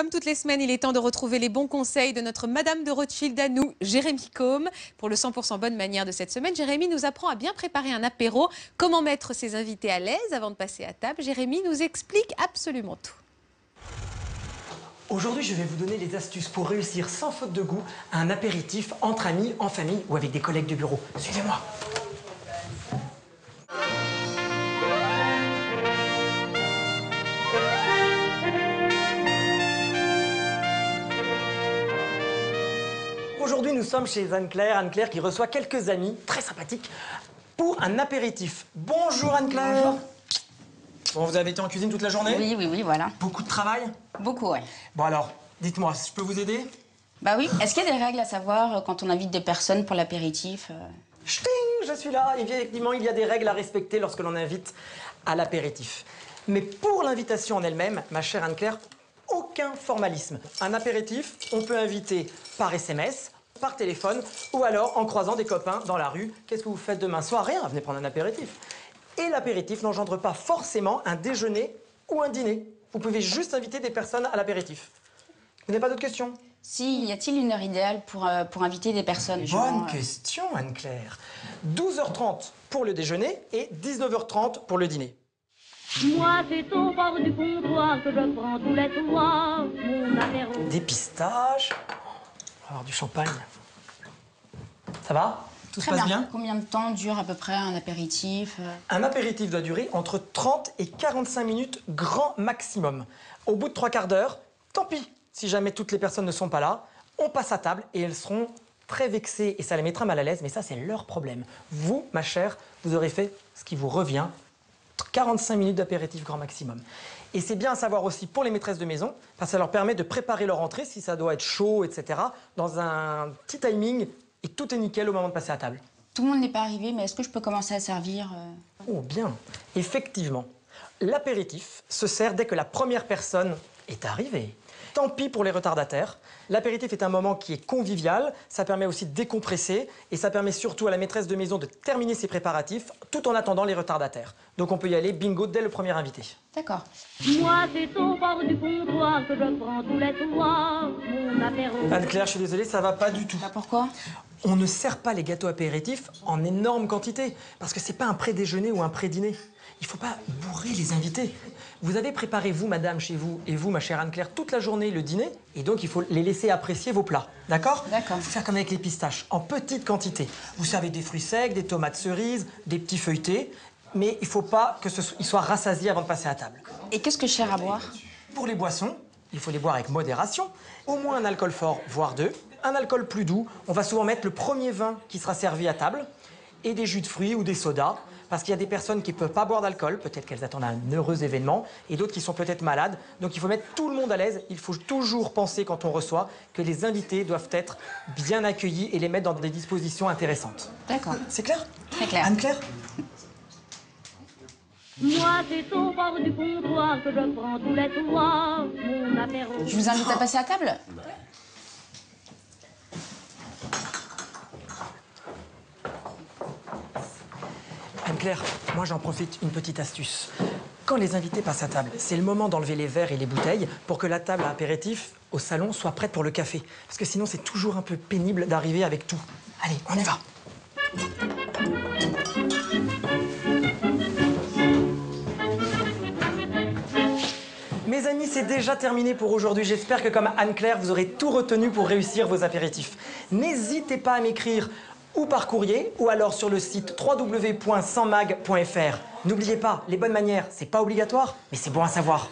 Comme toutes les semaines, il est temps de retrouver les bons conseils de notre Madame de Rothschild à nous, Jérémy Combe. Pour le 100% bonne manière de cette semaine, Jérémy nous apprend à bien préparer un apéro, comment mettre ses invités à l'aise avant de passer à table. Jérémy nous explique absolument tout. Aujourd'hui, je vais vous donner les astuces pour réussir sans faute de goût un apéritif entre amis, en famille ou avec des collègues de bureau. Suivez-moi. Aujourd'hui, nous sommes chez Anne-Claire qui reçoit quelques amis très sympathiques pour un apéritif. Bonjour Anne-Claire. Bonjour. Bon, vous avez été en cuisine toute la journée? Oui, voilà. Beaucoup de travail? Beaucoup, oui. Bon alors, dites-moi, je peux vous aider? Bah oui. Est-ce qu'il y a des règles à savoir quand on invite des personnes pour l'apéritif? Ch'ting, je suis là. Effectivement, il y a des règles à respecter lorsque l'on invite à l'apéritif. Mais pour l'invitation en elle-même, ma chère Anne-Claire, aucun formalisme. Un apéritif, on peut inviter par SMS, par téléphone ou alors en croisant des copains dans la rue. Qu'est-ce que vous faites demain soir? Rien, venez prendre un apéritif. Et l'apéritif n'engendre pas forcément un déjeuner ou un dîner. Vous pouvez juste inviter des personnes à l'apéritif. Vous n'avez pas d'autres questions? Si, y a-t-il une heure idéale pour inviter des personnes? Bonne question, Anne-Claire. 12h30 pour le déjeuner et 19h30 pour le dîner. Moi, c'est au bord du comptoir que je prends tous les soirs mon apéro. Des pistaches. On va avoir du champagne. Ça va? Tout se passe bien? Combien de temps dure à peu près un apéritif? Un apéritif doit durer entre 30 et 45 minutes grand maximum. Au bout de 3/4 d'heure, tant pis. Si jamais toutes les personnes ne sont pas là, on passe à table et elles seront très vexées et ça les mettra mal à l'aise, mais ça, c'est leur problème. Vous, ma chère, vous aurez fait ce qui vous revient, 45 minutes d'apéritif grand maximum. Et c'est bien à savoir aussi pour les maîtresses de maison, parce que ça leur permet de préparer leur entrée, si ça doit être chaud, etc., dans un petit timing, et tout est nickel au moment de passer à table. Tout le monde n'est pas arrivé, mais est-ce que je peux commencer à servir? Oh, bien. Effectivement, l'apéritif se sert dès que la première personne est arrivée. Tant pis pour les retardataires. L'apéritif est un moment qui est convivial, ça permet aussi de décompresser et ça permet surtout à la maîtresse de maison de terminer ses préparatifs tout en attendant les retardataires. Donc on peut y aller bingo dès le premier invité. D'accord. Moi, c'est au bord du comptoir que je prends tous les soirs mon apéro. Anne-Claire, je suis désolé, ça va pas du tout. Bah pourquoi? On ne sert pas les gâteaux apéritifs en énorme quantité parce que c'est pas un pré-déjeuner ou un pré-dîner. Il faut pas bourrer les invités. Vous avez préparé, vous, madame, chez vous, et vous, ma chère Anne-Claire, toute la journée le dîner, et donc il faut les laisser apprécier vos plats. D'accord? D'accord. Il faut faire comme avec les pistaches, en petite quantité. Vous servez des fruits secs, des tomates cerises, des petits feuilletés, mais il faut pas qu'ils soient rassasiés avant de passer à table. Et qu'est-ce que je sers à boire? Pour les boissons, il faut les boire avec modération, au moins un alcool fort, voire deux, un alcool plus doux. On va souvent mettre le premier vin qui sera servi à table, et des jus de fruits ou des sodas, parce qu'il y a des personnes qui ne peuvent pas boire d'alcool, peut-être qu'elles attendent un heureux événement, et d'autres qui sont peut-être malades. Donc il faut mettre tout le monde à l'aise. Il faut toujours penser, quand on reçoit, que les invités doivent être bien accueillis et les mettre dans des dispositions intéressantes. D'accord. C'est clair? Très clair. Anne-Claire? Moi, c'est au bord du comptoir que je prends tous les soirs mon apéro. Je vous invite à passer à table? Anne-Claire, moi j'en profite, une petite astuce. Quand les invités passent à table, c'est le moment d'enlever les verres et les bouteilles pour que la table à apéritif au salon soit prête pour le café. Parce que sinon, c'est toujours un peu pénible d'arriver avec tout. Allez, on y va. Mes amis, c'est déjà terminé pour aujourd'hui. J'espère que comme Anne-Claire, vous aurez tout retenu pour réussir vos apéritifs. N'hésitez pas à m'écrire ou par courrier, ou alors sur le site www.100mag.fr. N'oubliez pas, les bonnes manières, c'est pas obligatoire, mais c'est bon à savoir.